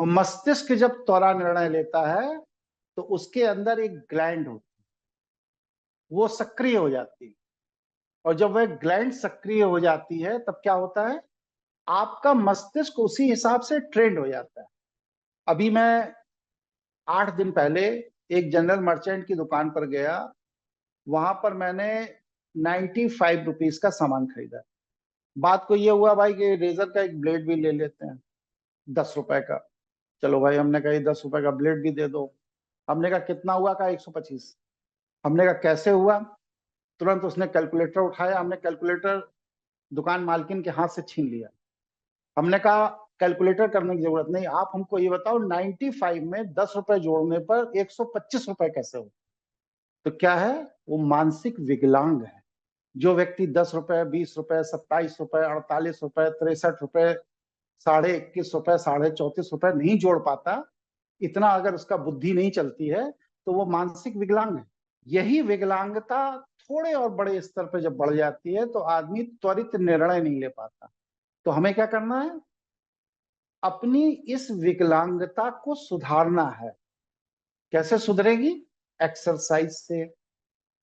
मस्तिष्क जब त्वरा निर्णय लेता है तो उसके अंदर एक ग्लैंड होती है, वो सक्रिय हो जाती है। और जब वह ग्लैंड सक्रिय हो जाती है तब क्या होता है, आपका मस्तिष्क उसी हिसाब से ट्रेंड हो जाता है। अभी मैं 8 दिन पहले एक जनरल मर्चेंट की दुकान पर गया। वहां पर मैंने 95 रुपीज का सामान खरीदा। बात को ये हुआ भाई कि रेजर का एक ब्लेड भी ले लेते हैं 10 रुपए का। चलो भाई, हमने कहा 10 रुपए का ब्लेड भी दे दो। हमने कहा कितना हुआ, कहा 125। हमने कहा कैसे हुआ। तुरंत उसने कैलकुलेटर उठाया, हमने कैलकुलेटर दुकान मालकिन के हाथ से छीन लिया। हमने कहा कैलकुलेटर करने की जरूरत नहीं, आप हमको ये बताओ 95 में 10 रुपए जोड़ने पर 125 रुपए कैसे हो। तो क्या है, वो मानसिक विकलांग है। जो व्यक्ति 10 रुपए, 20 रुपए, 27 रुपए, 48 रुपए, 63 रुपए, 21.5 रुपए, 34.5 रुपए नहीं जोड़ पाता, इतना अगर उसका बुद्धि नहीं चलती है, तो वो मानसिक विकलांग है। यही विकलांगता थोड़े और बड़े स्तर पर जब बढ़ जाती है तो आदमी त्वरित निर्णय नहीं ले पाता। तो हमें क्या करना है, अपनी इस विकलांगता को सुधारना है। कैसे सुधरेगी? एक्सरसाइज से।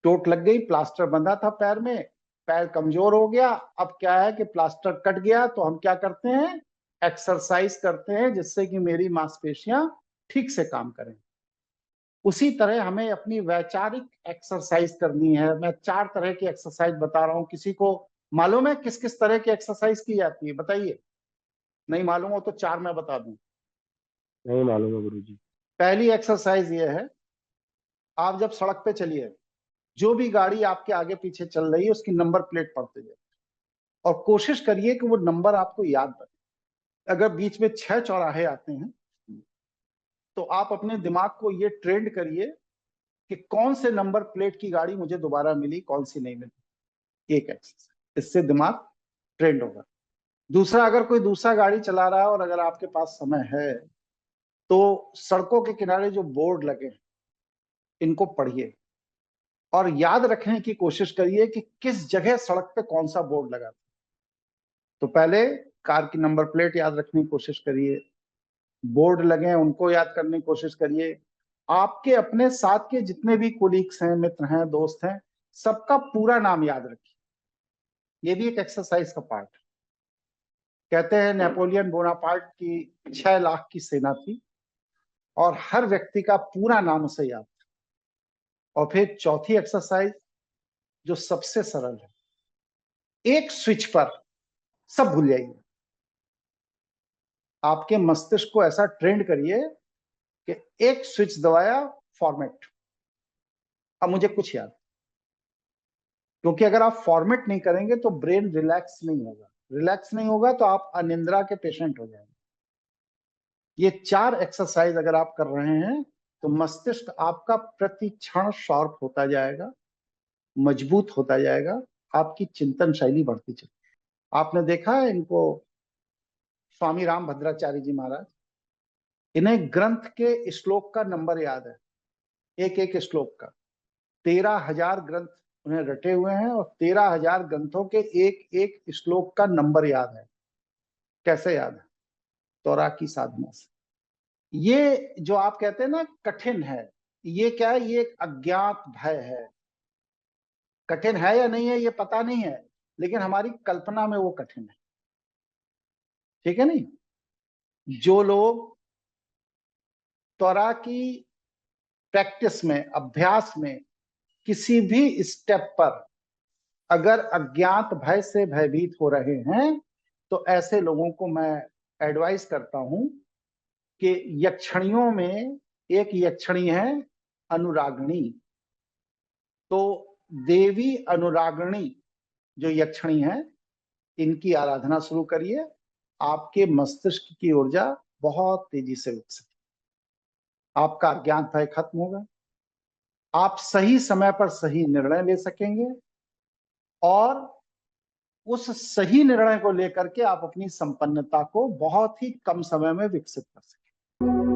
चोट लग गई, प्लास्टर बंधा था पैर में, पैर कमजोर हो गया, अब क्या है कि प्लास्टर कट गया, तो हम क्या करते हैं, एक्सरसाइज करते हैं जिससे कि मेरी मांसपेशियां ठीक से काम करें। उसी तरह हमें अपनी वैचारिक एक्सरसाइज करनी है। मैं 4 तरह की एक्सरसाइज बता रहा हूं। किसी को मालूम है किस किस तरह की एक्सरसाइज की जाती है, बताइए। नहीं मालूम हो तो 4 मैं बता दूं। नहीं मालूम है गुरुजी। पहली एक्सरसाइज ये है, आप जब सड़क पे चलिए, जो भी गाड़ी आपके आगे पीछे चल रही है उसकी नंबर प्लेट पढ़ते जाइए और कोशिश करिए कि वो नंबर आपको याद रहे। अगर बीच में 6 चौराहे आते हैं तो आप अपने दिमाग को ये ट्रेंड करिए कि कौन से नंबर प्लेट की गाड़ी मुझे दोबारा मिली, कौन सी नहीं मिली। एक एक्सरसाइज, इससे दिमाग ट्रेंड होगा। दूसरा, अगर कोई दूसरा गाड़ी चला रहा है और अगर आपके पास समय है तो सड़कों के किनारे जो बोर्ड लगे हैं इनको पढ़िए और याद रखने की कोशिश करिए कि किस जगह सड़क पे कौन सा बोर्ड लगा था। तो पहले कार की नंबर प्लेट याद रखने की कोशिश करिए, बोर्ड लगे हैं उनको याद करने की कोशिश करिए। आपके अपने साथ के जितने भी कोलीग्स हैं, मित्र हैं, दोस्त हैं, सबका पूरा नाम याद रखिए। ये भी एक एक्सरसाइज का पार्ट है। कहते हैं नेपोलियन बोनापार्ट की 6 लाख की सेना थी और हर व्यक्ति का पूरा नाम उसे याद था। और फिर चौथी एक्सरसाइज जो सबसे सरल है, एक स्विच पर सब भूल जाइए। आपके मस्तिष्क को ऐसा ट्रेंड करिए कि एक स्विच दबाया, फॉर्मेट, अब मुझे कुछ याद। क्योंकि अगर आप फॉर्मेट नहीं करेंगे तो ब्रेन रिलैक्स नहीं होगा, रिलैक्स नहीं होगा तो आप अनिद्रा के पेशेंट हो जाएंगे। ये 4 एक्सरसाइज अगर आप कर रहे हैं तो मस्तिष्क आपका प्रति क्षण शार्प होता जाएगा, मजबूत होता जाएगा, आपकी चिंतन शैली बढ़ती चलेगी। आपने देखा है इनको, स्वामी राम भद्राचार्य जी महाराज, इन्हें ग्रंथ के श्लोक का नंबर याद है, एक एक श्लोक का। 13,000 ग्रंथ उन्हें रटे हुए हैं और 13,000 ग्रंथों के एक एक श्लोक का नंबर याद है। कैसे याद है? तोरा की साधना से। ये जो आप कहते हैं ना कठिन है, ये क्या है, ये एक अज्ञात भय है। कठिन है या नहीं है ये पता नहीं है, लेकिन हमारी कल्पना में वो कठिन है। ठीक है नहीं? जो लोग त्वरा की प्रैक्टिस में, अभ्यास में किसी भी स्टेप पर अगर अज्ञात भय से भयभीत हो रहे हैं तो ऐसे लोगों को मैं एडवाइस करता हूं कि यक्षणियों में एक यक्षणी है अनुरागणी। तो देवी अनुरागणी जो यक्षणी है, इनकी आराधना शुरू करिए। आपके मस्तिष्क की ऊर्जा बहुत तेजी से विकसित, आपका अज्ञात भय खत्म होगा, आप सही समय पर सही निर्णय ले सकेंगे और उस सही निर्णय को लेकर के आप अपनी संपन्नता को बहुत ही कम समय में विकसित कर सकें।